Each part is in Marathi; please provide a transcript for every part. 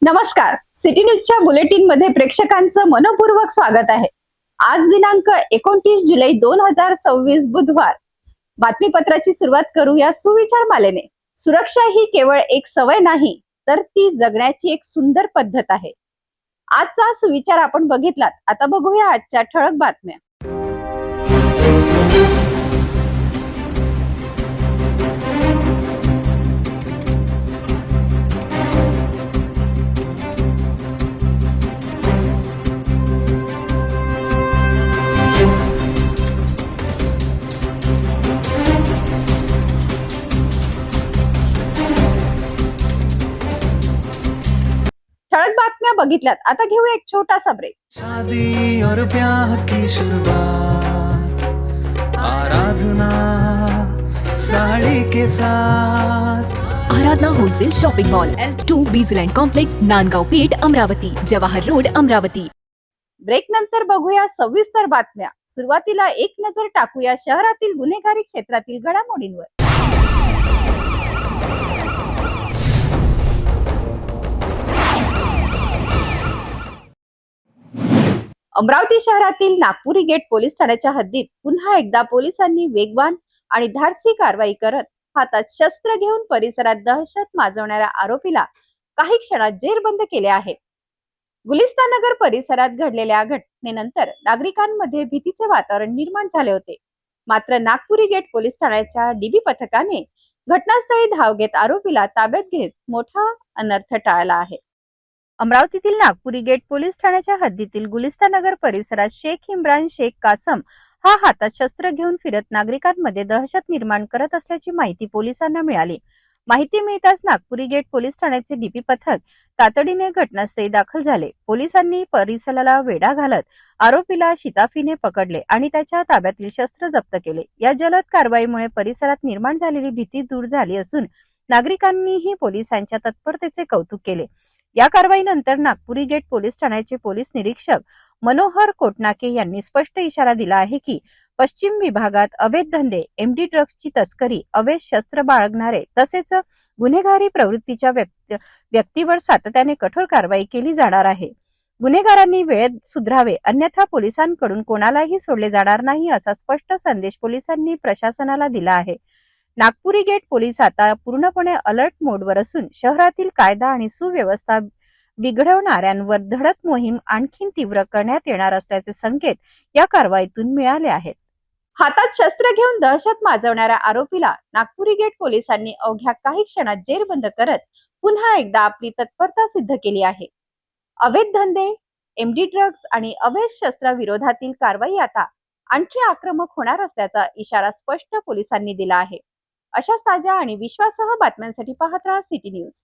नमस्कार. सिटी न्यूजच्या बुलेटिन मध्ये प्रेक्षकांचं मनपूर्वक स्वागत आहे. आज दिनांक 29 जुलै 2026 बुधवार. बातमीपत्राची सुरुवात करूया सुविचार मालेने. सुरक्षा ही केवळ एक सवय नाही, तर ती जगण्याची एक सुंदर पद्धत आहे. आजचा सुविचार आपण बघितलात. आता बघूया आजच्या ठळक बातम्या. ठळक बातम्या बघितल्यात. आता घेऊया एक छोटासा ब्रेक. शादी और ब्याह की शुरुआत आराधना साड़ी के साथ। Aradhana wholesale shopping mall L2 बीझलँड complex, Nandgaon Peth, Amravati, Jawahar road, Amravati. Break नंतर बघूया सविस्तर बातम्या. सुरुवातीला एक नजर टाकूया शहरातील गुन्हेगारी क्षेत्रातील घडामोडींवर. अमरावती शहरातील नागपुरी गेट पोलीस ठाण्याच्या हद्दीत पुन्हा एकदा पोलिसांनी वेगवान आणि धाडसी कारवाई करत हातात शस्त्र घेऊन परिसरात दहशत माजवणाऱ्या आरोपीला काही क्षणात जेरबंद केले आहे. गुलिस्तानगर परिसरात घडलेल्या घटनेनंतर नागरिकांमध्ये भीतीचे वातावरण निर्माण झाले होते. मात्र नागपुरी गेट पोलीस ठाण्याच्या डीबी पथकाने घटनास्थळी धाव घेत आरोपीला ताब्यात घेत मोठा अनर्थ टाळला आहे. अमरावतीतील नागपुरी गेट पोलीस ठाण्याच्या हद्दीतील गुलिस्तानगर परिसरात शेख इम्रान शेख कासम हा हातात शस्त्र घेऊन फिरत नागरिकांमध्ये दहशत निर्माण करत असल्याची माहिती पोलिसांना मिळाली. माहिती मिळताच नागपुरी गेट पोलीस ठाण्याचे डीपी पथक तातडीने घटनास्थळी दाखल झाले. पोलिसांनी परिसराला वेढा घालत आरोपीला शिताफीने पकडले आणि त्याच्या ताब्यातील शस्त्र जप्त केले. या जलद कारवाईमुळे परिसरात निर्माण झालेली भीती दूर झाली असून नागरिकांनीही पोलिसांच्या तत्परतेचे कौतुक केले. या कारवाईनंतर नागपुरी गेट पोलीस ठाण्याचे पोलीस निरीक्षक मनोहर कोटनाके यांनी स्पष्ट इशारा दिला आहे की पश्चिम विभागात अवैध धंदे, एमडी ड्रग्जची तस्करी, अवैध शस्त्र बाळगणारे तसेच गुन्हेगारी प्रवृत्तीच्या व्यक्तीवर सातत्याने कठोर कारवाई केली जाणार आहे. गुन्हेगारांनी वेळेत सुधरावे, अन्यथा पोलिसांकडून कोणालाही सोडले जाणार नाही असा स्पष्ट संदेश पोलिसांनी प्रशासनाला दिला आहे. नागपुरी गेट पोलीस आता पूर्णपणे अलर्ट मोडवर असून शहरातील कायदा आणि सुव्यवस्था बिघडवणाऱ्यांवर धडक मोहीम आणखी तीव्र करण्यात येणार असल्याचे संकेत या कारवाईतून मिळाले आहेत. हातात शस्त्र घेऊन दहशत माजवणाऱ्या आरोपीला नागपुरी गेट पोलिसांनी अवघ्या काही क्षणात जेरबंद करत पुन्हा एकदा आपली तत्परता सिद्ध केली आहे. अवैध धंदे, एमडी ड्रग्ज आणि अवैध शस्त्राविरोधातील कारवाई आता आणखी आक्रमक होणार असल्याचा इशारा स्पष्ट पोलिसांनी दिला आहे. अशाच ताज्या आणि विश्वासार्ह बातम्यांसाठी पाहत राहा सिटी न्यूज.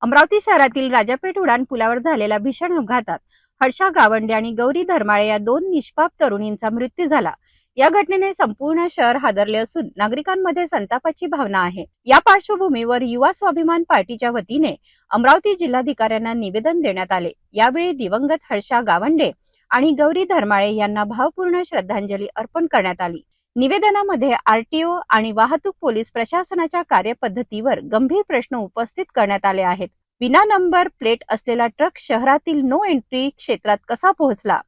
अमरावती शहरातील राजापेठ उड्डाण पुलावर झालेल्या भीषण अपघातात हर्षा गावंडे आणि गौरी धर्माळे या दोन निष्पाप तरुणींचा मृत्यू झाला. या घटनेने संपूर्ण शहर हादरले असून नागरिकांमध्ये संतापाची भावना आहे. या पार्श्वभूमीवर युवा स्वाभिमान पार्टीच्या वतीने अमरावती जिल्हाधिकाऱ्यांना निवेदन देण्यात आले. यावेळी दिवंगत हर्षा गावंडे आणि गौरी धर्माळे यांना भावपूर्ण श्रद्धांजली अर्पण करण्यात आली. निवेदनामध्ये आरटीओ आणि वाहतूक पोलीस प्रशासनाच्या कार्यपद्धतीवर गंभीर प्रश्न उपस्थित करण्यात आले आहेत. विना नंबर प्लेट असलेला ट्रक शहरातील नो एंट्री क्षेत्रात कसा पोहोचला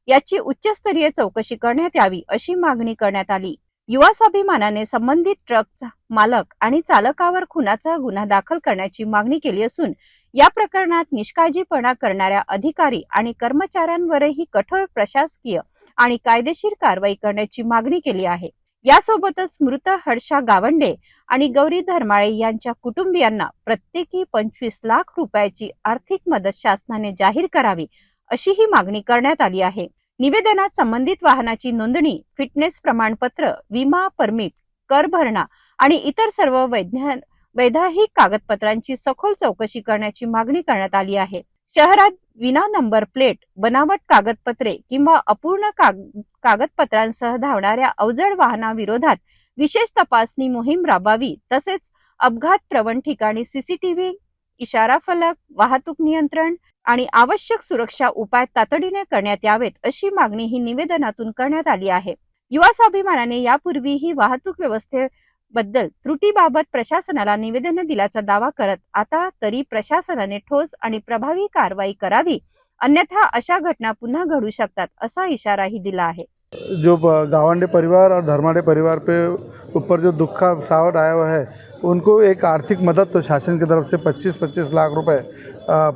याची उच्चस्तरीय चौकशी करण्यात यावी अशी मागणी करण्यात आली. युवा स्वाभिमानाने संबंधित ट्रकचा मालक आणि चालकावर खुनाचा गुन्हा दाखल करण्याची मागणी केली असून या प्रकरणात निष्काळजीपणा करणाऱ्या अधिकारी आणि कर्मचाऱ्यांवरही कठोर प्रशासकीय आणि कायदेशीर कारवाई करण्याची मागणी केली आहे. यासोबतच मृत हर्षा गावंडे आणि गौरी धर्माळे यांच्या कुटुंबियांना प्रत्येकी 25 लाख रुपयाची आर्थिक मदत शासनाने जाहीर करावी अशीही मागणी करण्यात आली आहे. निवेदनात संबंधित वाहनाची नोंदणी, फिटनेस प्रमाणपत्र, विमा परमिट, कर भरणा आणि इतर सर्व वैधानिक कागदपत्रांची सखोल चौकशी करण्याची मागणी करण्यात आली आहे. शहरात विना नंबर प्लेट, बनावट कागदपत्रे किंवा अपूर्ण कागदपत्रांसह धावणाऱ्या अवजड वाहनाविरोधात विशेष तपासणी मोहीम राबवावी. तसेच अपघात प्रवण ठिकाणी सीसीटीव्ही, इशारा फलक, वाहतूक नियंत्रण आणि आवश्यक सुरक्षा उपाय तातडीने करण्यात यावेत अशी मागणी ही निवेदनातून करण्यात आली आहे. युवा स्वाभिमानाने यापूर्वीही वाहतूक बद्दल त्रुटीबाबत प्रशासनाला निवेदन दिल्याचा दावा करत आता तरी प्रशासनाने ठोस आणि प्रभावी कारवाई करावी, अन्यथा अशा घटना पुन्हा घडू शकतात असा इशाराही दिला आहे। जो गावंडे परिवार और धर्माड़े परिवार पे ऊपर जो दुख का सावट आया हुआ है, उनको एक आर्थिक मदद तो शासन की तरफ से 25-25 लाख रुपए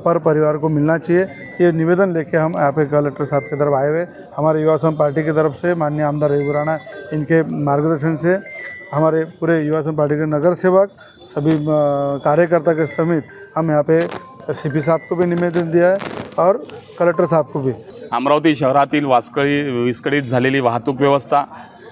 पर परिवार को मिलना चाहिए। ये निवेदन लेके हम यहाँ पे कलेक्टर साहब की तरफ आए हुए। हमारे युवा संघ पार्टी की तरफ से माननीय आमदार रवि राणा, इनके मार्गदर्शन से हमारे पूरे युवा संघ पार्टी के नगर सेवक, सभी कार्यकर्ता के समेत हम यहाँ पे सीपी साहब को भी निवेदन दिया है और कलेक्टर साहब को भी। अमरावती शहरातील विस्कळीत झालेली वाहतूक व्यवस्था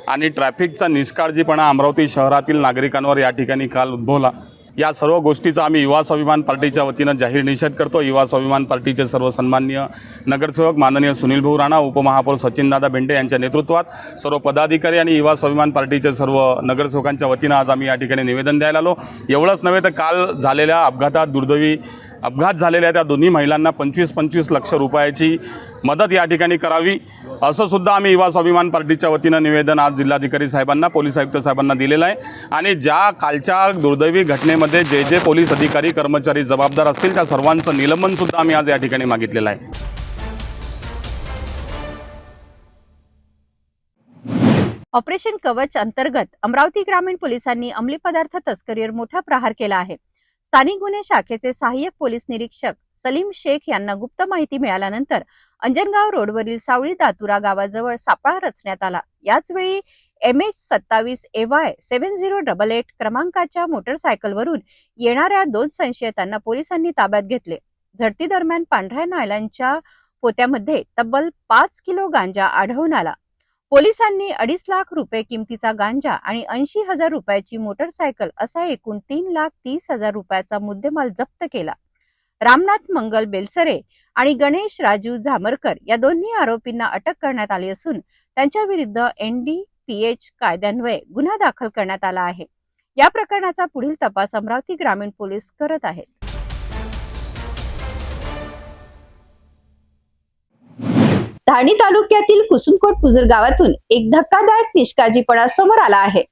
आणि ट्रॅफिकचा निष्काळजीपणा अमरावती शहरातील नागरिकांवर या ठिकाणी काल उद्भवला। या सर्व गोष्टीचा आम्ही युवा स्वाभिमान पार्टीच्या वतीनं जाहीर निषेध करतो। युवा स्वाभिमान पार्टीचे सर्व सन्माननीय नगरसेवक माननीय सुनील भाऊ राणा, उपमहापौर सचिनदादा भेंडे यांच्या नेतृत्वात सर्व पदाधिकारी आणि युवा स्वाभिमान पार्टीचे सर्व नगरसेवकांच्या वतीनं आज आम्ही या ठिकाणी निवेदन द्यायला आलो। एवढंच नव्हे तर काल झालेल्या अपघातात दुर्दैवी अपघात झालेल्या त्या दोन्ही महिलांना 25-25 लाख रुपयाची मदत या ठिकाणी करावी असं सुद्धा आम्ही युवा स्वाभिमान पार्टीच्या वतीनं निवेदन आज जिल्हाधिकारी साहेबांना, पोलीस आयुक्त साहेबांना दिलेलं आहे। आणि ज्या कालच्या दुर्दैवी घटनेमध्ये जे पोलीस अधिकारी कर्मचारी जबाबदार असतील त्या सर्वांचं निलंबन सुद्धा आम्ही आज या ठिकाणी मागितलेलं आहे। ऑपरेशन कवच अंतर्गत अमरावती ग्रामीण पोलिसांनी अंमली पदार्थ तस्करीवर मोठा प्रहार केला आहे। स्थानिक गुन्हे शाखेचे सहाय्यक पोलीस निरीक्षक सलीम शेख यांना गुप्त माहिती मिळाल्यानंतर अंजनगाव रोडवरील सावळी दातुरा गावाजवळ सापळा रचण्यात आला। याच वेळी MH27AY 7088 क्रमांकाच्या मोटरसायकलवरून येणाऱ्या 2 संशयितांना पोलिसांनी ताब्यात घेतले। झडती दरम्यान पांढऱ्या नायलॉनच्या पोत्यामध्ये तब्बल 5 किलो गांजा आढळून आला। पोलिसांनी 2.5 लाख रुपये किमतीचा गांजा आणि 80,000 रुपयाची मोटरसायकल असा एकूण 3,30,000 रुपयाचा मुद्देमाल जप्त केला। रामनाथ मंगल बेलसरे आणि गणेश राजू झामरकर या दोन्ही आरोपींना अटक करण्यात आली असून त्यांच्या विरुद्ध NDPH कायद्यान्वये गुन्हा दाखल करण्यात आला आहे। या प्रकरणाचा पुढील तपास अमरावती ग्रामीण पोलीस करत आहेत। धारणी तालुक्यातील कुसुमकोट पुजूर गावातून एक धक्कादायक निष्काळजीपणा समोर आला आहे।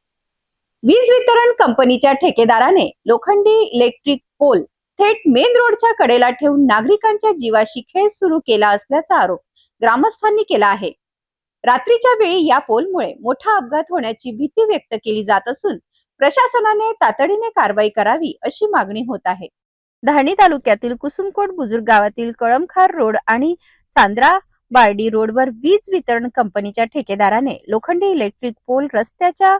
वीज वितरण कंपनीच्या ठेकेदाराने लोखंडी इलेक्ट्रिक पोल थेट मेन रोडच्या कडेला ठेवून नागरिकांच्या जीवाशी खेळ सुरू केला असल्याचा आरोप ग्रामस्थांनी केला आहे। रात्रीच्या वेळी या पोलमुळे मोठा अपघात होण्याची भीती व्यक्त केली जात असून प्रशासनाने तातडीने कारवाई करावी अशी मागणी होत आहे। धारणी तालुक्यातील कुसुमकोट बुजुर्ग गावातील कळमखार रोड आणि सांद्रा बार्डी रोडवर वीज वितरण कंपनीच्या ठेकेदाराने लोखंडी इलेक्ट्रिक पोल रस्त्याच्या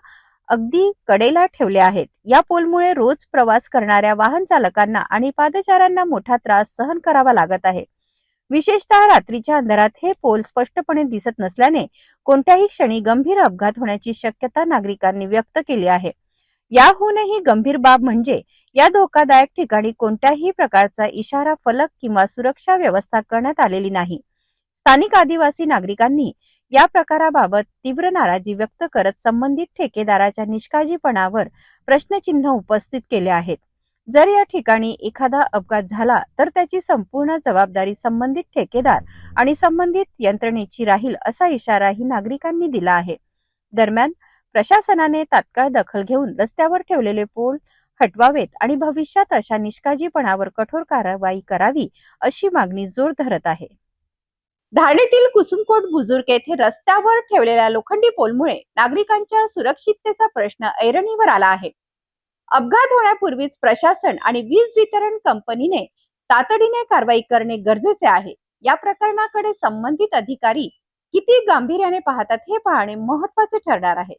अगदी कडेला ठेवले आहेत। या पोलमुळे रोज प्रवास करणाऱ्या वाहन चालकांना आणि पादचाऱ्यांना मोठा त्रास सहन करावा लागत आहे। विशेषतः रात्रीच्या अंधारात हे पोल स्पष्टपणे दिसत नसल्याने कोणत्याही क्षणी गंभीर अपघात होण्याची शक्यता नागरिकांनी व्यक्त केली आहे। याहूनही गंभीर बाब म्हणजे या धोकादायक ठिकाणी कोणत्याही प्रकारचा इशारा फलक किंवा सुरक्षा व्यवस्था करण्यात आलेली नाही। स्थानिक आदिवासी नागरिकांनी या प्रकाराबाबत तीव्र नाराजी व्यक्त करत संबंधित ठेकेदाराच्या निष्काळजीपणावर प्रश्नचिन्ह उपस्थित केले आहेत। जर या ठिकाणी एखादा अपघात झाला तर त्याची संपूर्ण जबाबदारी संबंधित ठेकेदार आणि संबंधित यंत्रणेची राहील असा इशाराही नागरिकांनी दिला आहे। दरम्यान प्रशासनाने तात्काळ दखल घेऊन रस्त्यावर ठेवलेले पोल हटवावेत आणि भविष्यात अशा निष्काळजीपणावर कठोर कारवाई करावी अशी मागणी जोर धरत आहे। धारणीतील कुसुमकोट बुजुर्ग येथे रस्त्यावर ठेवलेल्या लोखंडी पोलमुळे नागरिकांच्या सुरक्षिततेचा प्रश्न ऐरणीवर आला आहे। अपघात होण्यापूर्वीच प्रशासन आणि वीज वितरण कंपनीने तातडीने कारवाई करणे गरजेचे आहे। या प्रकरणाकडे संबंधित अधिकारी किती गांभीर्याने पाहतात हे पाहणे महत्त्वाचे ठरणार आहे।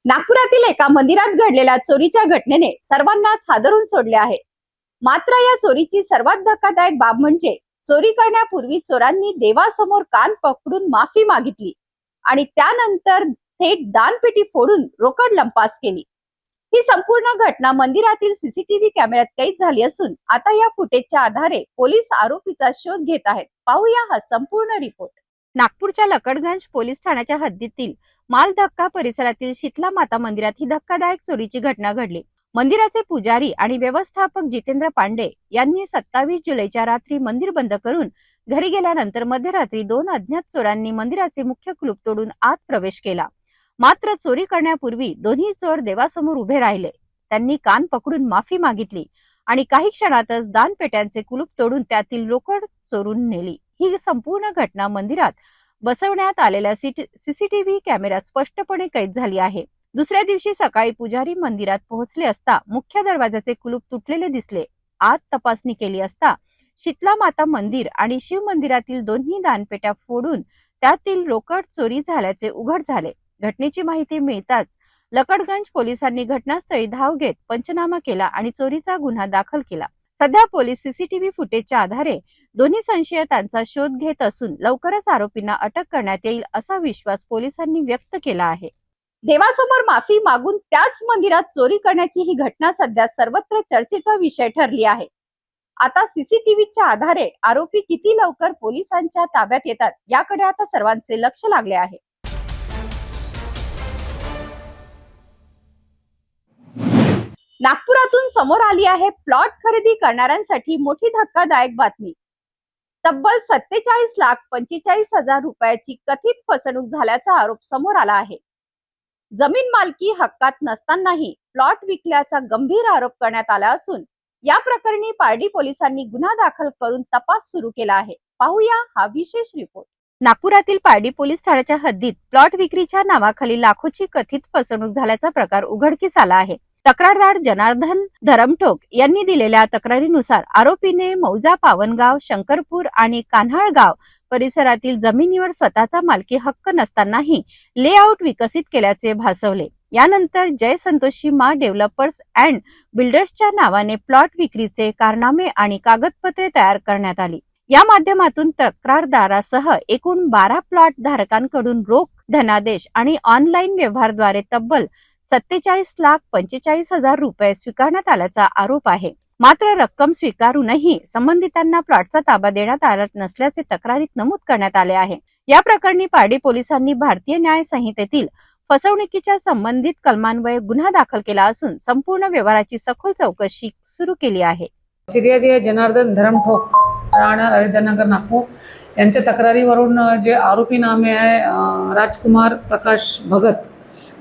नागपुरातील एका मंदिरात घडलेल्या चोरीच्या घटनेने सर्वांनाच हादरून सोडले आहे। मात्र या चोरीची सर्वात धक्कादायक बाब म्हणजे चोरी करण्यापूर्वी चोरांनी देवासमोर कान पकडून माफी मागितली आणि त्यानंतर थेट दानपेटी फोडून रोकड लंपास केली। ही संपूर्ण घटना मंदिरातील सीसीटीव्ही कॅमेऱ्यात कैद झाली असून आता या फुटेजच्या आधारे पोलीस आरोपीचा शोध घेत आहेत. पाहूया हा संपूर्ण रिपोर्ट. नागपूरच्या लकडगंज पोलीस ठाण्याच्या हद्दीतील मालधक्का परिसरातील शीतला माता मंदिरात ही धक्कादायक चोरीची घटना घडली. मंदिराचे पुजारी आणि व्यवस्थापक जितेंद्र पांडे यांनी 27 जुलैच्या रात्री मंदिर बंद करून घरी गेल्यानंतर मध्यरात्री 2 अज्ञात चोरांनी मंदिराचे मुख्य कुलूप तोडून आत प्रवेश केला. मात्र चोरी करण्यापूर्वी दोन्ही चोर देवासमोर उभे राहिले. त्यांनी कान पकडून माफी मागितली आणि काही क्षणातच दानपेट्यांचे कुलूप तोडून त्यातील रोकड चोरून नेली. ही संपूर्ण घटना मंदिरात बसवण्यात आलेल्या सीसीटीव्ही कॅमेऱ्यात स्पष्टपणे कैद झाली आहे. दुसऱ्या दिवशी सकाळी पुजारी मंदिरात पोहोचले असता मुख्य दरवाजाचे कुलूप तुटलेले दिसले. आत तपासणी केली असता शीतला माता मंदिर आणि शिव मंदिरातील दोन्ही दानपेट्या फोडून त्यातील रोकड चोरी झाल्याचे उघड झाले. घटनेची माहिती मिळताच लकडगंज पोलिसांनी घटनास्थळी धाव घेत पंचनामा केला आणि चोरीचा गुन्हा दाखल केला. सध्या पोलीस सीसीटीव्ही फुटेजच्या आधारे दोन्ही संशयितांचा शोध घेत असून लवकरच आरोपींना अटक करण्यात येईल असा विश्वास पोलिसांनी व्यक्त केला आहे. देवासमोर माफी मागून त्याच मंदिरात चोरी करण्याची ही घटना सध्या सर्वत्र चर्चेचा विषय ठरली आहे. आता सीसीटीव्हीच्या आधारे आरोपी किती लवकर पोलिसांच्या ताब्यात येतात याकडे आता सर्वांचे लक्ष लागले आहे. नागपुरातून समोर आली आहे प्लॉट खरेदी करणाऱ्यांसाठी मोठी धक्कादायक बातमी. तब्बल 47,45,000 रुपयाची कथित फसवणूक झाल्याचा आरोप समोर आला आहे. जमीन मालकी हक्कात नसतानाही प्लॉट विकल्याचा गंभीर आरोप करण्यात आला असून या प्रकरणी पारडी पोलिसांनी गुन्हा दाखल करून तपास सुरू केला आहे. पाहूया हा विशेष रिपोर्ट. नागपुरातील पारडी पोलीस ठाण्याच्या हद्दीत प्लॉट विक्रीच्या नावाखाली लाखोची कथित फसवणूक झाल्याचा प्रकार उघडकीस आला आहे. तक्रारदार जनार्दन धरमठोक यांनी दिलेल्या तक्रारीनुसार आरोपीने मौजा पावनगाव, शंकरपूर आणि कान्हाळगाव परिसरातील जमिनीवर स्वतःचा मालकी हक्क नसतानाही लेआउट विकसित केल्याचे भासवले. यानंतर जय संतोषी मा डेव्हलपर्स अँड बिल्डर्सच्या नावाने प्लॉट विक्रीचे कारनामे आणि कागदपत्रे तयार करण्यात आली. या माध्यमातून तक्रारदारासह एकूण 12 प्लॉट धारकांकडून रोख धनादेश आणि ऑनलाईन व्यवहारद्वारे तब्बल 47,45,000 रुपये स्वीकारण्यात आल्याचा आरोप आहे. मात्र रक्कम स्वीकारूनही संबंधितांना प्लॉटचा ताबा देण्यात आला नसल्याचे तक्रारीत नमूद करण्यात आले आहे. या प्रकरणी पारडी पोलिसांनी भारतीय न्याय संहितेतील फसवणुकीच्या संबंधित कलमान्वये गुन्हा दाखल केला असून संपूर्ण व्यवहाराची सखोल चौकशी सुरू केली आहे. फिर्यादी जनार्दन धरमठोक, राहणार अयोध्यानगर, नागपूर यांच्या तक्रारीवरून जे आरोपी नामे आहे राजकुमार प्रकाश भगत,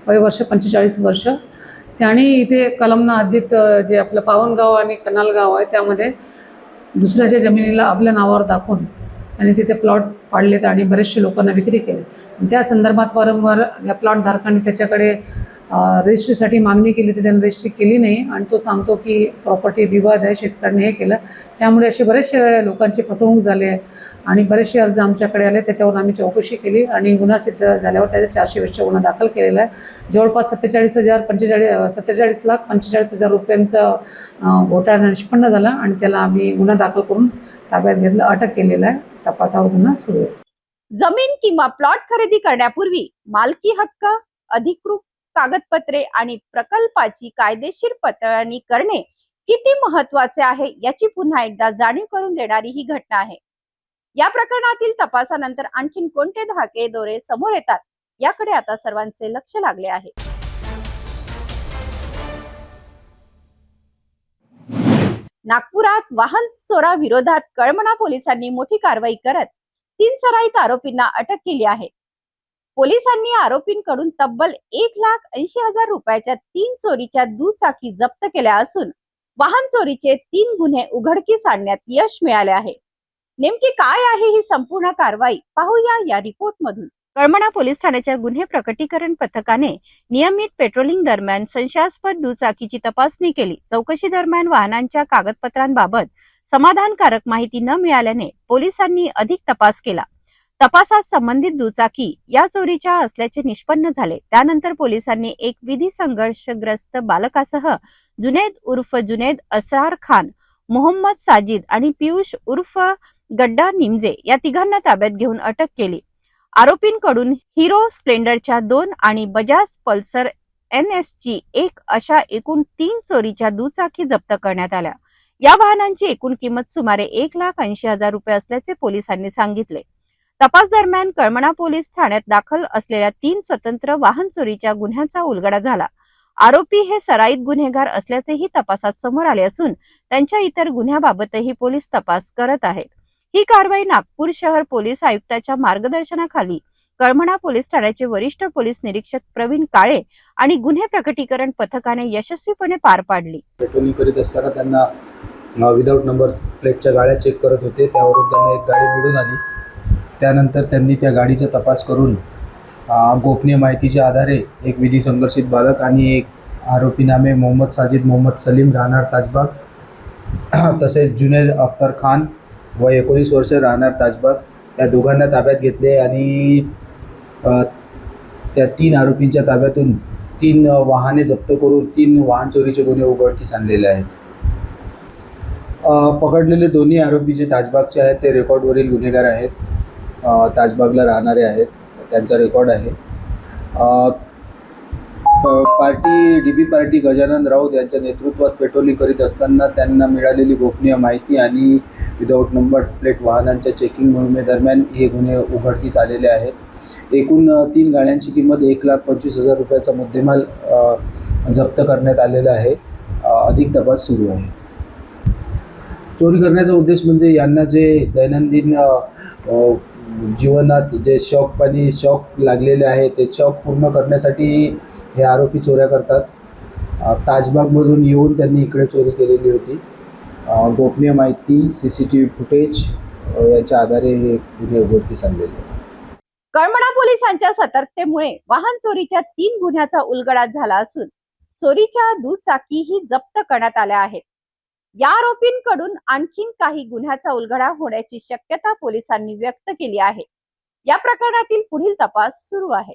वय वर्ष 45 वर्ष, त्यांनी इथे कलमना हद्दीत जे आपलं पावनगाव आणि कनालगाव आहे त्यामध्ये दुसऱ्याच्या जमिनीला आपल्या नावावर दाखवून त्यांनी तिथे प्लॉट पाडलेत आणि बरेचसे लोकांना विक्री केली. त्या संदर्भात वारंवार या प्लॉट धारकांनी त्याच्याकडे रजिस्ट्रीसाठी मागणी केली तर त्यांनी रजिस्ट्री केली नाही आणि तो सांगतो की प्रॉपर्टी विवाद आहे, शेतकऱ्यांनी हे केलं. त्यामुळे असे बरेचसे लोकांची फसवणूक झाली आहे आणि बरेचसे अर्ज आमच्याकडे आले. त्याच्यावर आम्ही चौकशी केली आणि गुन्हा सिद्ध झाल्यावर त्याचा 420 गुन्हा दाखल केलेला आहे. जवळपास 47,45,000 रुपयांचा घोटाळा निष्पन्न झाला आणि त्याला आम्ही गुन्हा दाखल करून ताब्यात घेतलं, अटक केलेला आहे. तपासावर गुन्हा सुरू आहे. जमीन किंवा प्लॉट खरेदी करण्यापूर्वी मालकी हक्क, अधिकृत कागदपत्रे आणि प्रकल्पाची कायदेशीर पडताळणी करणे किती महत्वाचे आहे याची पुन्हा एकदा जाणीव करून देणारी ही घटना आहे. या प्रकरणातील तपासानंतर आणखीन कोणते धाके दोरे समोर येतात याकडे आता सर्वांचे लक्ष लागले आहे. नागपुरात वाहन चोराविरोधात कळमना पोलिसांनी मोठी कारवाई करत 3 सराईत आरोपींना अटक केली आहे. पोलिसांनी आरोपींकडून तब्बल 1,80,000 रुपयाच्या 3 चोरीच्या दुचाकी जप्त केल्या असून वाहन चोरीचे 3 गुन्हे उघडकीस आणण्यात यश मिळाले आहे. नेमकी काय आहे ही संपूर्ण कारवाई पाहूया या रिपोर्ट मधून. कळमना पोलीस ठाण्याच्या गुन्हे प्रकटीकरण पथकाने नियमित पेट्रोलिंग दरम्यान संशयास्पद दुचाकीची तपासणी केली. चौकशी दरम्यान वाहनांच्या कागदपत्रांबाबत समाधानकारक माहिती न मिळाल्याने पोलिसांनी अधिक तपास केला. तपासात संबंधित दुचाकी या चोरीच्या असल्याचे निष्पन्न झाले. त्यानंतर पोलिसांनी एक विधी संघर्षग्रस्त बालकासह जुनेद उर्फ जुनेद असरार खान, मोहम्मद साजिद आणि पियुष उर्फ गड्डा निमजे या तिघांना ताब्यात घेऊन अटक केली. आरोपींकडून हिरो स्प्लेंडरच्या 2 आणि बजाज पल्सर NSची एक अशा एकूण 3 चोरीच्या दुचाकी जप्त करण्यात आल्या. या वाहनांची एकूण किंमत सुमारे 1,80,000 रुपये असल्याचे पोलिसांनी सांगितले. तपास दरम्यान कळमना पोलीस ठाण्यात दाखल असलेल्या 3 स्वतंत्र वाहन चोरीच्या गुन्ह्यांचा उलगडा झाला. आरोपी हे सराईत गुन्हेगार असल्याचेही तपासात समोर आले असून त्यांच्या इतर गुन्ह्याबाबतही पोलीस तपास करत आहेत. ही कारवाई नागपूर शहर पोलीस आयुक्ताच्या मार्गदर्शनाखाली कळमना पोलीस ठाण्याचे वरिष्ठ पोलीस निरीक्षक प्रवीण काळे आणि गुन्हे प्रकटीकरण पथकाने यशस्वीपणे पार पाडली. पेट्रोलिंग करीत असताना त्यांना विदाऊट नंबर प्लेटच्या गाड्या चेक करत होते. त्यावरून त्यांना एक गाडी मिळून आली. त्यानंतर त्यांनी त्या गाडीचा तपास करून गोपनीय माहितीच्या आधारे एक विधी संघर्षित बालक आणि एक आरोपी नामे मोहम्मद साजिद मोहम्मद सलीम राहणार ताजबाग तसेच जुनेद अख्तर खान वय 19 वर्ष राहणार ताजबाग या दोघांना ताब्यात घेतले आणि त्या 3 आरोपींच्या ताब्यातून 3 वाहने जप्त करून 3 वाहन चोरीचे गुन्हे उघडकीस आणलेले आहेत. पकडलेले दोन्ही आरोपी जे ताजबागचे आहेत ते रेकॉर्डवरील गुन्हेगार आहेत. ताजबागला राहणारे आहेत. त्यांचा रेकॉर्ड आहे. डीबी पार्टी गजानन राऊत यांच्या नेतृत्वात पेट्रोलिंग करीत असताना त्यांना मिळालेली गोपनीय माहिती आणि विदाऊट नंबर प्लेट वाहनांच्या चेकिंग मोहिमेदरम्यान हे गुन्हे उघडकीस आलेले आहेत. एकूण 3 गाड्यांची किंमत 1,25,000 रुपयाचा मुद्देमाल जप्त करण्यात आलेला आहे. अधिक तपास सुरू आहे. चोरी करण्याचा उद्देश म्हणजे यांना जे दैनंदिन जीवनात जे शॉक लागलेले आहे ते शॉक पूर्ण करण्यासाठी हे आरोपी चोऱ्या करतात. ताजबागमधून येऊन त्यांनी इकडे चोरी केलेली होती. गोपनीय माहिती CCTV फुटेज याच्या आधारे हे गुन्हे उघडकीस आणलेले आहेत. कळमना पोलिसांच्या सतर्कतेमुळे वाहन चोरीच्या 3 गुन्ह्याचा उलगडा झाला असून चोरीच्या दुचाकीही जप्त करण्यात आल्या आहेत. या आरोपींकडून आणखीन काही गुन्ह्याचा उलगडा होण्याची शक्यता पोलिसांनी व्यक्त केली आहे. या प्रकरणातील पुढील तपास सुरू आहे.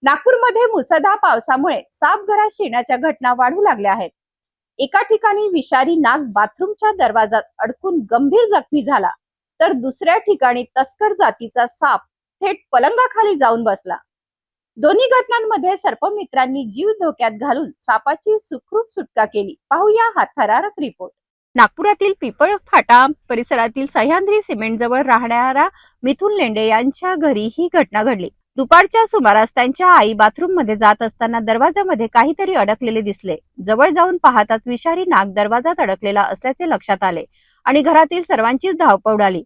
नागपूरमध्ये मुसळधार पावसामुळे साप घरात शिरण्याच्या घटना वाढू लागल्या आहेत. एका ठिकाणी विषारी नाग बाथरूमच्या दरवाजात अडकून गंभीर जखमी झाला, तर दुसऱ्या ठिकाणी तस्कर जातीचा साप थेट पलंगाखाली जाऊन बसला. दोन्ही घटनांमध्ये सर्पमित्रांनी जीव धोक्यात घालून सापाची सुखरूप सुटका केली. पाहूया हा थरारक रिपोर्ट. नागपुरातील पिपळ फाटा परिसरातील सह्याद्री सिमेंट जवळ राहणाऱ्या मिथुन लेंडे यांच्या घरी ही घटना घडली. दुपारच्या सुमारास त्यांच्या आई बाथरूम मध्ये जात असताना दरवाजामध्ये काहीतरी अडकलेले दिसले. जवळ जाऊन पाहताच विषारी नाग दरवाजात अडकलेला असल्याचे लक्षात आले आणि घरातील सर्वांचीच धावपळ उडाली.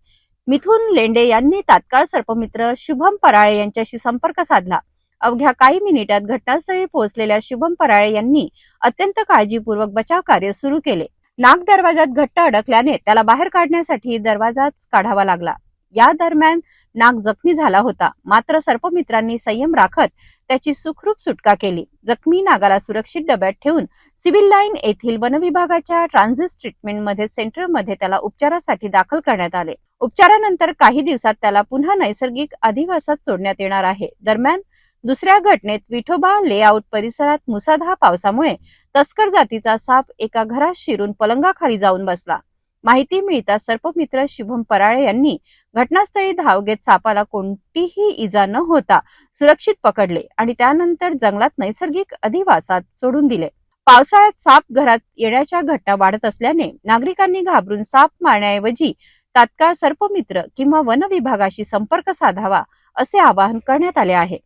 मिथुन लेंडे यांनी तात्काळ सर्पमित्र शुभम पराळे यांच्याशी संपर्क साधला. अवघ्या काही मिनिटात घटनास्थळी पोहोचलेल्या शुभम पराळे यांनी अत्यंत काळजीपूर्वक बचाव कार्य सुरू केले. नाग दरवाजात घट्ट अडकल्याने त्याला बाहेर काढण्यासाठी दरवाजाच काढावा लागला. या दरम्यान नाग जखमी झाला होता, मात्र सर्पमित्रांनी संयम राखत त्याची सुखरूप सुटका केली. जखमी नागाला सुरक्षित डब्यात ठेवून सिव्हिल लाईन येथील वनविभागाच्या ट्रान्झिट ट्रीटमेंट सेंटरमध्ये त्याला उपचारासाठी दाखल करण्यात आले. उपचारानंतर काही दिवसात त्याला पुन्हा नैसर्गिक अधिवासात सोडण्यात येणार आहे. दरम्यान दुसऱ्या घटनेत विठोबा लेआउट परिसरात मुसळधार पावसामुळे तस्कर जातीचा साप एका घरात शिरून पलंगाखाली जाऊन बसला. माहिती मिळताच सर्पमित्र शुभम पराळे यांनी घटनास्थळी धाव घेत सापाला कोणतीही इजा न होता सुरक्षित पकडले आणि त्यानंतर जंगलात नैसर्गिक अधिवासात सोडून दिले. पावसाळ्यात साप घरात येण्याच्या घटना वाढत असल्याने नागरिकांनी घाबरून साप मारण्याऐवजी तात्काळ सर्पमित्र किंवा वन विभागाशी संपर्क साधावा असे आवाहन करण्यात आले आहे.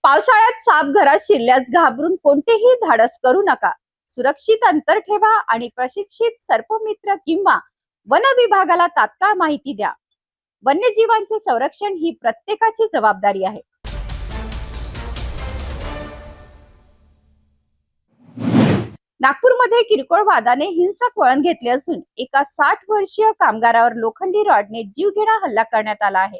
पावसाळ्यात साप घरात शिरल्यास घाबरून कोणतेही धाडस करू नका. सुरक्षित अंतर ठेवा आणि प्रशिक्षित सर्पमित्र किंवा वन विभागाला तात्काळ माहिती द्या. वन्यजीवांचे संरक्षण ही प्रत्येकाची जबाबदारी आहे. नागपूरमध्ये किरकोळ वादाने हिंसक वळण घेतले असून एका 60 वर्षीय कामगारावर लोखंडी रॉडने जीवघेणा हल्ला करण्यात आला आहे.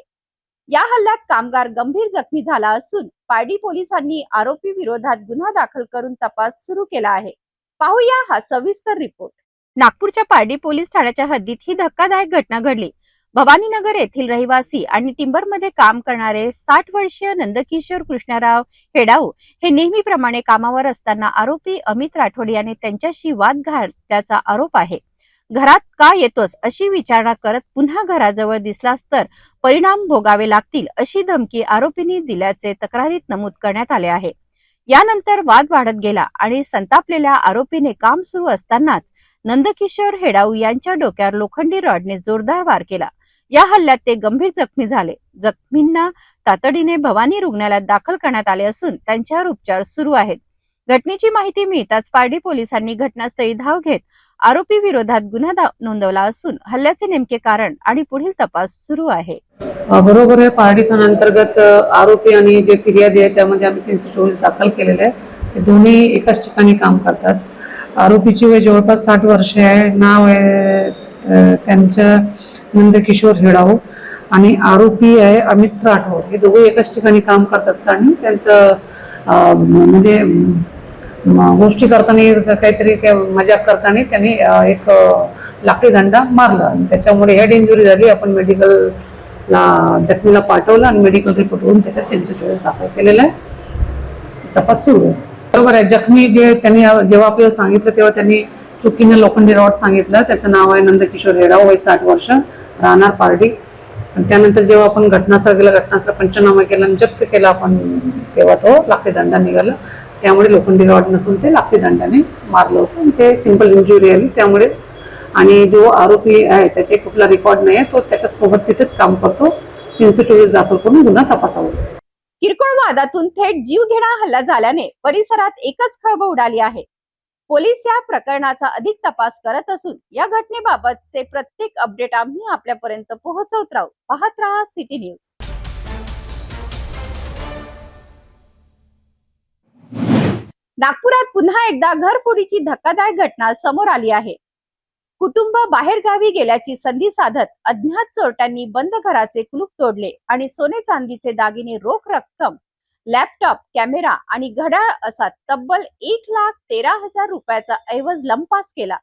या हल्ल्यात कामगार गंभीर जखमी झाला असून पारडी पोलिसांनी आरोपी विरोधात गुन्हा दाखल करून तपास सुरू केला आहे. पाहूया हा सविस्तर रिपोर्ट. नागपूरच्या पारडी पोलीस ठाण्याच्या हद्दीत ही धक्कादायक घटना घडली. भवानीनगर येथील रहिवासी आणि टिंबरमध्ये काम करणारे 60 वर्षीय नंदकिशोर कृष्णराव हेडाऊ हे नेहमीप्रमाणे कामावर असताना आरोपी अमित राठोड याने त्यांच्याशी वाद घातल्याचा आरोप आहे. घरात का येतोस अशी विचारणा करत पुन्हा घराजवळ दिसलास तर परिणाम भोगावे लागतील अशी धमकी आरोपींनी दिल्याचे तक्रारीत नमूद करण्यात आले आहे. यानंतर वाद वाढत गेला आणि संतापलेल्या आरोपीने काम सुरू असतानाच नंदकिशोर हेडाऊ यांच्या डोक्यावर लोखंडी रॉडने जोरदार वार केला. या हल्ल्यात ते गंभीर जखमी झाले. जखमींना तातडीने भवानी रुग्णालयात दाखल करण्यात आले असून त्यांच्यावर उपचार सुरू आहेत. घटनेची माहिती मिळताच पारडी पोलिसांनी घटनास्थळी धाव घेत आरोपी विरोधात गुन्हा नोंदवला असून हल्ल्याचे नेमके कारण आणि पुढील तपास सुरू आहे. बरोबर आहे. पारडी ठाण्याअंतर्गत आरोपी आणि जे फिर्यादी आहे त्यामध्ये आम्ही 324 दाखल केलेले आहे. ते दोन्ही एकाच ठिकाणी काम करतात. आरोपीची वय जवळपास 60 वर्षे आहे. नाव आहे त्यांचं नंदकिशोर हेडाऊ आणि आरोपी आहे अमित राठोड. हे दोघे एकाच ठिकाणी काम करत असताना त्यांचं म्हणजे गोष्टी करताना काहीतरी त्या मजाक करताना त्यांनी एक लाकडी दंडा मारला. त्याच्यामुळे हेड इंजुरी झाली. आपण मेडिकलला जखमीला पाठवलं आणि मेडिकल रिपोर्टवरून त्याच्यात 324 दाखल केलेला आहे. तपास सुरू आहे. बरोबर आहे. जखमी जे त्यांनी जेव्हा आपल्याला सांगितलं तेव्हा त्यांनी चुकीनं लोखंडी रॉड सांगितलं. त्याचं नाव आहे नंदकिशोर हेडाऊ, वय 60 वर्ष, राहणार पारडी. त्यानंतर जेव्हा आपण घटनास्थळ गेला, घटनास्थळ पंचनामा केला आणि जप्त केला आपण, तेव्हा तो लाकडी दंडा निघाला. त्यामुळे लोखंडी रॉड नसून ते लाकडी दंडाने मारलं होतं आणि ते सिंपल इंजुरी आली त्यामुळे. आणि जो आरोपी आहे त्याचे कुठला रेकॉर्ड नाही आहे, तो त्याच्यासोबत तिथेच काम करतो. 324 दाखल करून गुन्हा तपासावा. किरकोळ वादातून थेट जीवघेणा हल्ला झाल्याने परिसरात एकच खळबळ उडाली आहे. पोलीस या प्रकरणाचा अधिक तपास करत असून या घटनेबाबतचे प्रत्येक अपडेट आम्ही आपल्यापर्यंत पोहोचवत राहू. पाहत रहा सिटी न्यूज. नागपुरात पुन्हा एकदा घरफोडीची धक्कादायक घटना समोर आली आहे. कुटुंब बाहेरगावी गेल्याची संधी साधत अज्ञात चोरट्यांनी बंद घराचे कुलूप तोडले आणि सोने चांदीचे दागिने, रोख रक्कम, लॅपटॉप, कॅमेरा आणि घड्याळ असा तब्बल 1,13,000 रुपयाचा ऐवज लंपास केला.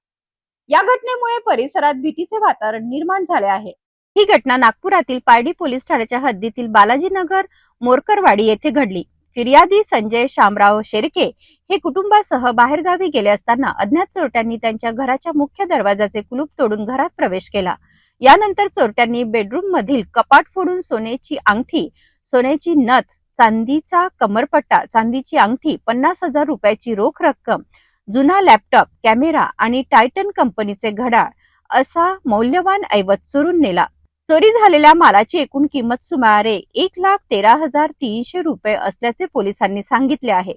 या घटनेमुळे परिसरात भीतीचे वातावरण निर्माण झाले आहे. ही घटना नागपुरातील पारडी पोलीस ठाण्याच्या हद्दीतील बालाजीनगर मोरकरवाडी येथे घडली. फिर्यादी संजय शामराव शेरके हे कुटुंबासह बाहेरगावी गेले असताना अज्ञात चोरट्यांनी त्यांच्या घराच्या मुख्य दरवाजाचे कुलूप तोडून घरात प्रवेश केला. यानंतर चोरट्यांनी बेडरूम मधील कपाट फोडून सोन्याची अंगठी, सोन्याची नथ, चांदीचा कमरपट्टा, चांदीची अंगठी, 50,000 रुपयाची रोख रक्कम, जुना लॅपटॉप, कॅमेरा आणि टायटन कंपनीचे घड्याळ असा मौल्यवान ऐवज चोरून नेला. चोरी झालेल्या मालाची एकूण किंमत सुमारे 1,13,300 रुपये असल्याचे पोलिसांनी सांगितले आहे.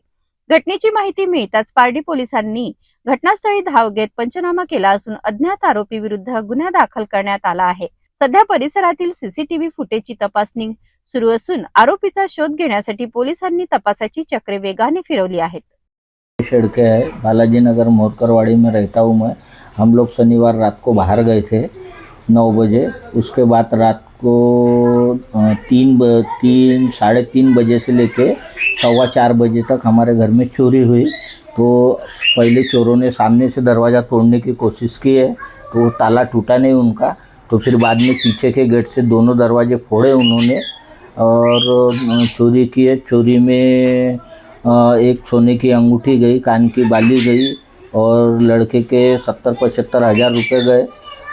घटनेची माहिती मिळताच पारडी पोलिसांनी घटनास्थळी धाव घेत पंचनामा केला असून अज्ञात आरोपी विरुद्ध गुन्हा दाखल करण्यात आला आहे. सध्या परिसरातील सीसीटीव्ही फुटेजची तपासणी सुरू असून आरोपीचा शोध घेण्यासाठी पोलिसांनी तपासाची चक्रे वेगाने फिरवली आहेत. शेड़के है, बालाजी नगर मोरकरवाड़ी में रहता हूँ मैं। हम लोग शनिवार रात को बाहर गए थे 9 बजे। उसके बाद रात को 3-3:30 बजे से लेके 4:15 बजे तक हमारे घर में चोरी हुई। तो पहले चोरों ने सामने से दरवाज़ा तोड़ने की कोशिश की है, तो ताला टूटा नहीं उनका। तो फिर बाद में पीछे के गेट से दोनों दरवाजे फोड़े उन्होंने और चोरी की है। चोरी में एक सोने की अंगूठी गई, कान की बाली गई और लड़के के 70-75 हज़ार रुपये गए।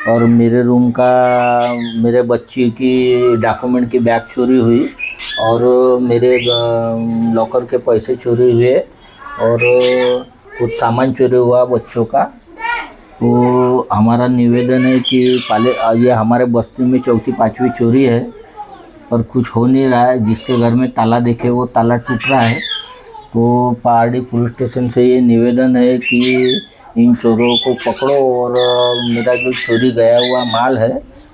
और मेरे रूम का, मेरे बच्ची की डॉक्यूमेंट की बैग चोरी हुई और मेरे लॉकर के पैसे चोरी हुए और कुछ सामान चोरी हुआ बच्चों का। तो हमारा निवेदन है कि ये हमारे बस्ती में 4-5वीं चोरी है और कुछ हो नहीं रहा है। जिसके घर में ताला देखे वो ताला टूट रहा है। तो पहाड़ी पुलिस स्टेशन से ये निवेदन है कि इन चोरों को पकड़ो और मेरा जो चोरी गया हुआ माल है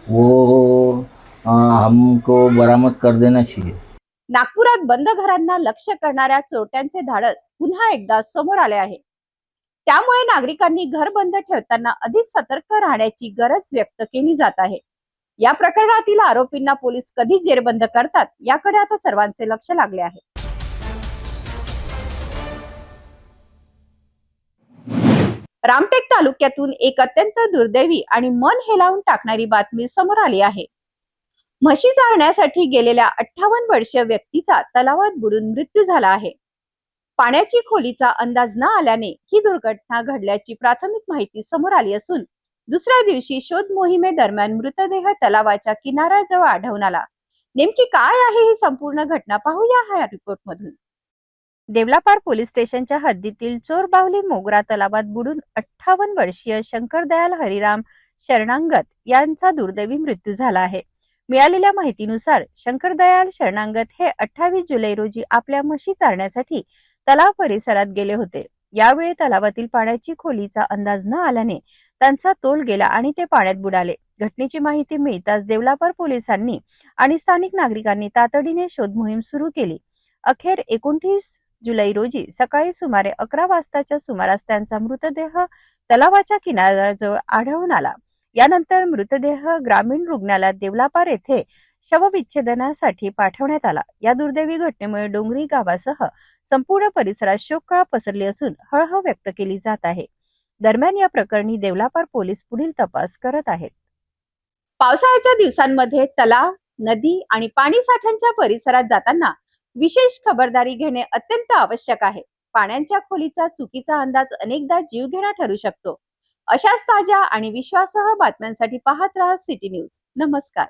वो हमको बरामद कर देना चाहिए। नागपुरात बंद घरांना लक्ष्य करणाऱ्या चोरट्यांचे धाडस पुन्हा एकदा समोर आले आहे. त्यामुळे नागरिकांनी घर बंद ठेवताना अधिक सतर्क राहण्याची गरज व्यक्त केली जात आहे. या प्रकरणातील आरोपींना पोलीस कधी जेरबंद करतात याकडे आता सर्वांचे लक्ष लागले आहे. रामटेक तालुक्यातून एक अत्यंत दुर्दैवी आणि मन हेलावून टाकणारी बातमी समोर आली आहे. म्हशी चारण्यासाठी गेलेल्या 58 वर्षीय व्यक्तीचा तलावात बुडून मृत्यू झाला आहे. पाण्याची खोलीचा अंदाज न आल्याने ही दुर्घटना घडल्याची प्राथमिक माहिती समोर आली असून दुसऱ्या दिवशी शोध मोहिमेदरम्यान मृतदेह तलावाच्या किनाऱ्याजवळ आढळून आला. नेमकी काय आहे ही संपूर्ण घटना पाहूया ह्या रिपोर्ट मधून. देवलापार पोलीस स्टेशनच्या हद्दीतील चोरबावली मोगरा तलावात बुडून 58 वर्षीय शंकरदयाल हरिराम शरणांगत यांचा दुर्दैवी मृत्यू झाला आहे. मिळालेल्या माहितीनुसार शंकरदयाल शरणांगत हे 28 जुलै रोजी आपल्या म्हशी चारण्यासाठी तलाव परिसरात गेले होते. यावेळी तलावातील पाण्याची खोलीचा अंदाज न आल्याने त्यांचा तोल गेला आणि ते पाण्यात बुडाले. घटनेची माहिती मिळताच देवलापार पोलिसांनी आणि स्थानिक नागरिकांनी तातडीने शोध मोहीम सुरू केली. अखेर 29 जुलै रोजी सकाळी सुमारे 11 वाजताच्या सुमारास त्यांचा मृतदेह तलावाच्या किनाऱ्याजवळ आढळून आला. यानंतर मृतदेह ग्रामीण रुग्णालयात देवलापार येथे शवविच्छेदनासाठी पाठवण्यात आला. या दुर्दैवी घटनेमुळे डोंगरी गावासह संपूर्ण परिसरात शोककळा पसरली असून हळहळ व्यक्त केली जात आहे. दरम्यान या प्रकरणी देवलापार पोलीस पुढील तपास करत आहेत. पावसाळ्याच्या दिवसांमध्ये तलाव, नदी आणि पाणी साठ्यांच्या परिसरात जाताना विशेष खबरदारी घेणे अत्यंत आवश्यक आहे. पाण्याच्या खोलीचा चुकीचा अंदाज अनेकदा जीवघेणा ठरू शकतो. अशाच ताज्या आणि विश्वासार्ह बातम्यांसाठी पाहत राहा सिटी न्यूज. नमस्कार.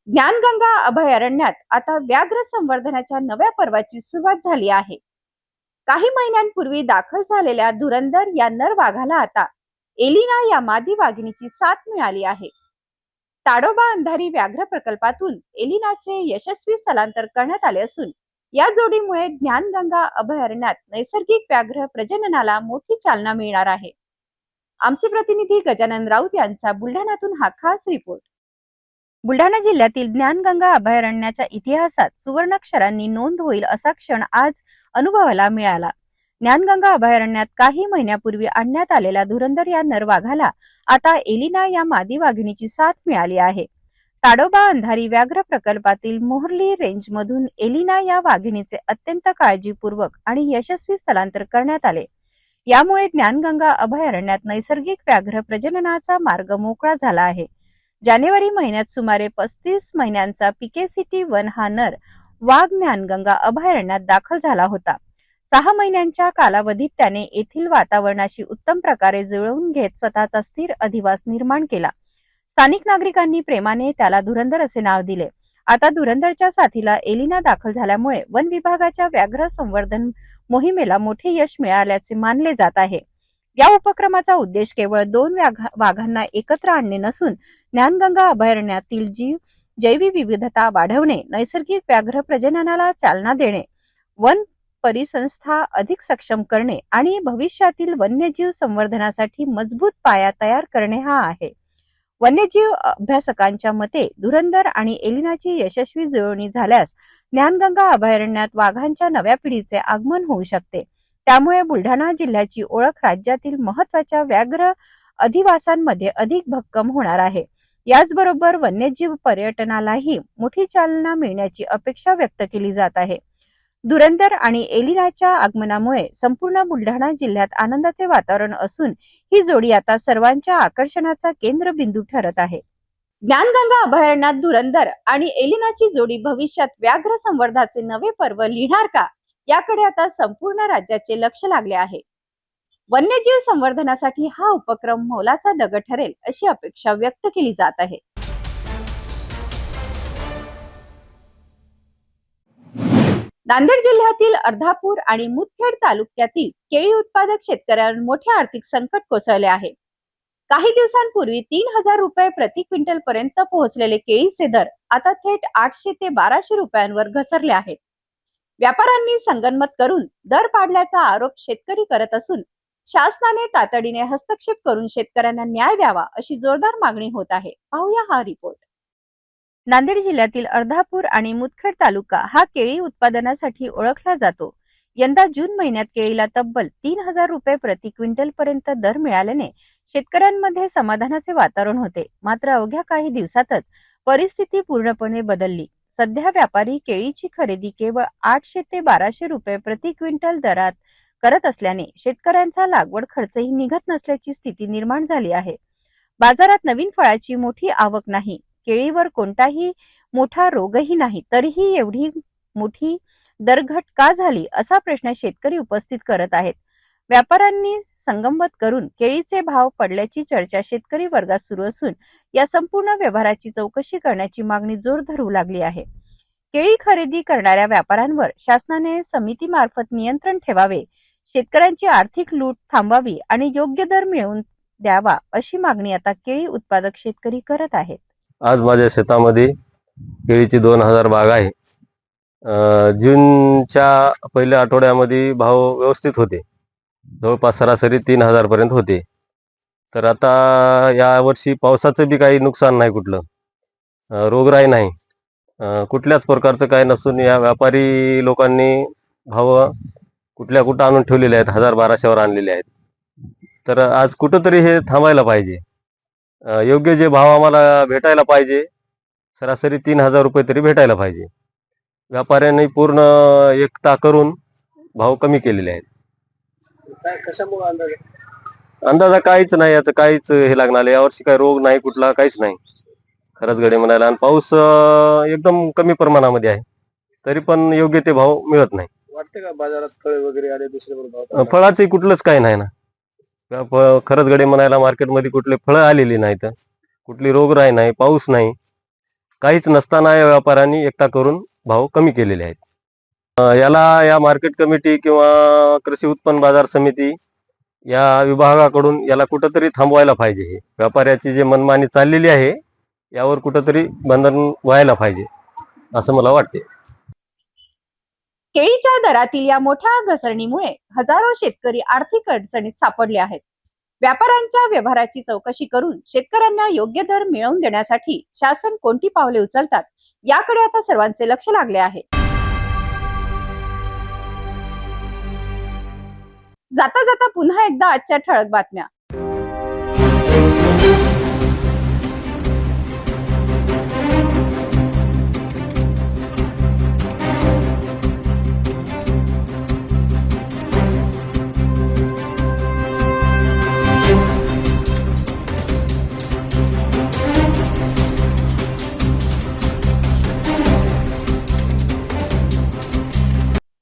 ज्ञानगंगा अभयारण्यात आता व्याघ्र संवर्धनाच्या नव्या पर्वाची सुरुवात झाली आहे. काही महिन्यांपूर्वी दाखल झालेल्या धुरंधर या नर वाघाला आता एलिना या मादी वाघिणीची साथ मिळाली आहे. ताडोबा अंधारी व्याघ्र प्रकल्पातून एलिनाचे यशस्वी स्थलांतर करण्यात आले असून या जोडीमुळे ज्ञानगंगा अभयारण्यात नैसर्गिक व्याघ्र प्रजननाला मोठी चालना मिळणार आहे. आमचे प्रतिनिधी गजानन राऊत यांचा बुलढाण्यातून हा खास रिपोर्ट. बुलढाणा जिल्ह्यातील ज्ञानगंगा अभयारण्याच्या इतिहासात सुवर्णाक्षरांनी नोंद होईल असा क्षण आज अनुभवाला मिळाला. ज्ञानगंगा अभयारण्यात काही महिन्यापूर्वी आणण्यात आलेल्या धुरंधर या नरवाघाला आता एलिना या मादी वाघिणीची साथ मिळाली आहे. ताडोबा अंधारी व्याघ्र प्रकल्पातील मोहर्ली रेंजमधून एलिना या वाघिणीचे अत्यंत काळजीपूर्वक आणि यशस्वी स्थलांतर करण्यात आले. यामुळे ज्ञानगंगा अभयारण्यात नैसर्गिक व्याघ्र प्रजननाचा मार्ग मोकळा झाला आहे. जानेवारी महिन्यात सुमारे 35 महिन्यांचा PKCT1 हा नर वाघ ज्ञानगंगा अभयारण्यात दाखल झाला होता. 6 महिन्यांच्या कालावधीत त्याने येथील वातावरणाशी उत्तम प्रकारे जुळवून घेत स्वतःचा स्थिर अधिवास निर्माण केला. स्थानिक नागरिकांनी प्रेमाने त्याला धुरंधर असे नाव दिले. आता धुरंधरच्या साथीला एलिना दाखल झाल्यामुळे वन विभागाच्या व्याघ्र संवर्धन मोहिमेला मोठे यश मिळाल्याचे मानले जात आहे. या उपक्रमाचा उद्देश केवळ 2 वाघांना एकत्र आणणे नसून ज्ञानगंगा अभयारण्यातील जैविक विविधता वाढवणे, नैसर्गिक व्याघ्र प्रजननाला चालना देणे, वन परिसंस्था अधिक सक्षम करणे आणि भविष्यातील वन्यजीव संवर्धनासाठी मजबूत पाया तयार करणे हा आहे. वन्यजीव अभ्यासकांच्या मते धुरंधर आणि एलिनाची यशस्वी जुळवणी झाल्यास ज्ञानगंगा अभयारण्यात वाघांच्या नव्या पिढीचे आगमन होऊ शकते. त्यामुळे बुलढाणा जिल्ह्याची ओळख राज्यातील महत्त्वाच्या व्याघ्र अधिवासांमध्ये अधिक भक्कम होणार आहे. याचबरोबर वन्यजीव पर्यटनालाही मोठी चालना मिळण्याची अपेक्षा व्यक्त केली जात आहे. धुरंधर आणि एलिनाच्या आगमनामुळे संपूर्ण बुलढाणा जिल्ह्यात आनंदाचे वातावरण असून ही जोडी आता सर्वांच्या आकर्षणाचा केंद्रबिंदू ठरत आहे. ज्ञानगंगा अभयारण्यात धुरंधर आणि एलिनाची जोडी भविष्यात व्याघ्र संवर्धनाचे नवे पर्व लिहिणार का, याकडे आता संपूर्ण राज्याचे लक्ष लागले आहे. वन्यजीव संवर्धनासाठी हा उपक्रम मोलाचा दगड ठरेल अशी अपेक्षा व्यक्त केली जात आहे. नांदेड जिल्ह्यातील अर्धापूर आणि मुदखेड तालुक्यातील केळी उत्पादक शेतकऱ्यांवर मोठे आर्थिक संकट कोसळले आहे. काही दिवसांपूर्वी 3000 रुपये प्रति क्विंटल पर्यंत पोहोचलेले केळीचे दर आता थेट 800 ते 1200 रुपयांवर घसरले आहेत. व्यापाऱ्यांनी संगनमत करून दर पाडल्याचा आरोप शेतकरी करत असून शासनाने तातडीने हस्तक्षेप करून शेतकऱ्यांना न्याय द्यावा अशी जोरदार मागणी होत आहे. पाहूया हा रिपोर्ट. नांदेड जिल्ह्यातील अर्धापूर आणि मुदखेड तालुका हा केळी उत्पादनासाठी ओळखला जातो. यंदा जून महिन्यात केळीला तब्बल 3000 रुपये प्रति क्विंटल पर्यंत दर मिळाल्याने शेतकऱ्यांमध्ये समाधानाचे वातावरण होते. मात्र अवघ्या काही दिवसातच परिस्थिती पूर्णपणे बदलली. सध्या व्यापारी केळीची खरेदी केवळ 800 ते 1200 रुपये प्रति क्विंटल दरात करत असल्याने शेतकऱ्यांचा लागवड खर्चही निघत नसल्याची स्थिती निर्माण झाली आहे. बाजारात नवीन फळाची मोठी आवक नाही, केळीवर कोणताही मोठा रोगही नाही, तरीही एवढी मोठी दरघट का झाली असा प्रश्न शेतकरी उपस्थित करत आहेत. व्यापाऱ्यांनी संगमत करून केळीचे भाव पडल्याची चर्चा शेतकरी वर्गात सुरू असून या संपूर्ण व्यवहाराची चौकशी करण्याची मागणी जोर धरू लागली आहे. केळी खरेदी करणाऱ्या व्यापाऱ्यांवर शासनाने समितीमार्फत नियंत्रण ठेवावे, शेतकऱ्यांची आर्थिक लूट थांबवावी आणि योग्य दर मिळवून द्यावा अशी मागणी आता केळी उत्पादक शेतकरी करत आहेत. आज माझ्या शेतामध्ये केळीची 2000 बाग आहे. जूनच्या पहिल्या आठवड्यामध्ये भाव व्यवस्थित होते, जवळपास सरासरी 3000 पर्यंत होते. तर आता यावर्षी पावसाचं बी काही नुकसान नाही, कुठलं रोगराई नाही, कुठल्याच प्रकारचं काय नसून या व्यापारी लोकांनी भाव कुठं आणून ठेवलेले आहेत, 1000-1200वर आणलेले आहेत. तर आज कुठंतरी हे थांबायला पाहिजे. योग्य जे भाव आम्हाला भेटायला पाहिजे, सरासरी 3000 रुपये तरी भेटायला पाहिजे. व्यापाऱ्यांनी पूर्ण एकता करून भाव कमी केलेले आहेत. अंदाजा काहीच नाही, याचं काहीच हे लागणार. यावर्षी काही रोग नाही, कुठला काहीच नाही खरंच गडे म्हणायला. आणि पाऊस एकदम कमी प्रमाणामध्ये आहे, तरी पण योग्य ते भाव मिळत नाही. वाटते का बाजारात फळे वगैरे आले दुसरे फळाचे कुठलंच काही नाही ना. खरंच गडे म्हणायला मार्केटमध्ये कुठले फळं आलेली नाहीत, कुठली रोगराई नाही, पाऊस नाही, काहीच नसताना या व्यापाऱ्यांनी एकता करून भाव कमी केलेले आहेत. या मार्केट कमिटी किंवा कृषी उत्पन्न बाजार समिती या विभागाकडून याला कुठंतरी थांबवायला पाहिजे. हे व्यापाऱ्याची जे मनमानी चाललेली आहे यावर कुठंतरी बंधन व्हायला पाहिजे असं मला वाटते. केळीच्या दरातील या मोठ्या घसरणीमुळे हजारो शेतकरी आर्थिक अडचणीत सापडले आहेत. व्यापाऱ्यांच्या व्यवहाराची चौकशी करून शेतकऱ्यांना योग्य दर मिळवून देण्यासाठी शासन कोणती पावले उचलतात याकडे आता सर्वांचे लक्ष लागले आहे. जाता जाता पुन्हा एकदा आजच्या ठळक बातम्या.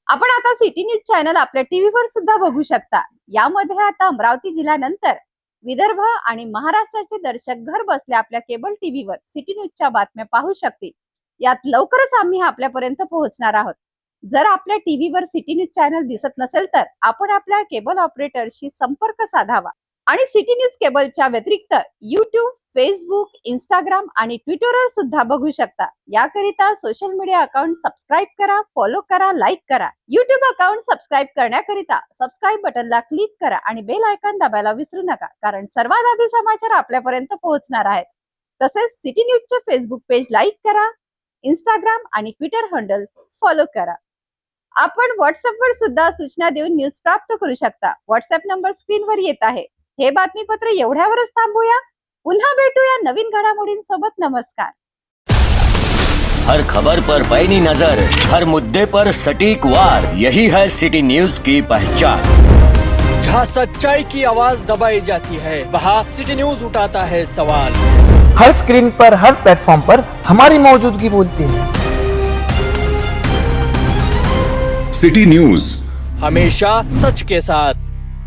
आपण आता सिटी न्यूज चॅनल आपल्या टीव्हीवर सुद्धा बघू शकता. यामध्ये आता अमरावती जिल्ह्यानंतर विदर्भ आणि महाराष्ट्राचे दर्शक घर बसल्या आपल्या केबल टीव्हीवर सिटी न्यूजच्या बातम्या पाहू शकतील. यात लवकरच आम्ही आपल्यापर्यंत पोहोचणार आहोत. जर आपल्या टीव्हीवर सिटी न्यूज चॅनल दिसत नसेल तर आपण आपल्या केबल ऑपरेटरशी संपर्क साधावा आणि सिटी न्यूज केबलच्या व्यतिरिक्त YouTube, फेसबुक, इंस्टाग्राम आणि ट्विटरवर सुद्धा बघू शकता. याकरिता सोशल मीडिया अकाउंट सबस्क्राईब करा, फॉलो करा, लाईक करा. YouTube अकाउंट सबस्क्राईब करण्याकरिता सबस्क्राईब बटनला क्लिक करा आणि बेल आयकॉन दाबायला विसरू नका, कारण सर्वात आधी समाचार आपल्यापर्यंत पोहोचणार आहेत. तसेच सिटी न्यूजचे फेसबुक पेज लाईक करा, इंस्टाग्राम आणि ट्विटर हँडल फॉलो करा. आपण व्हॉट्सअपवर सुद्धा सूचना देऊन न्यूज प्राप्त करू शकता. व्हॉट्सअप नंबर स्क्रीनवर येत आहे. हे बातमीपत्र एवढ्यावरच थांबूया. पुन्हा भेटूया नवीन घडामोडींसोबत. नमस्कार. हर खबर पर पैनी नजर, हर मुद्दे पर सटीक वार, यही है सिटी न्यूज की पहचान. जहाँ सच्चाई की आवाज दबाई जाती है वहाँ सिटी न्यूज उठाता है सवाल. हर स्क्रीन पर, हर प्लेटफॉर्म पर हमारी मौजूदगी बोलती है. सिटी न्यूज हमेशा सच के साथ.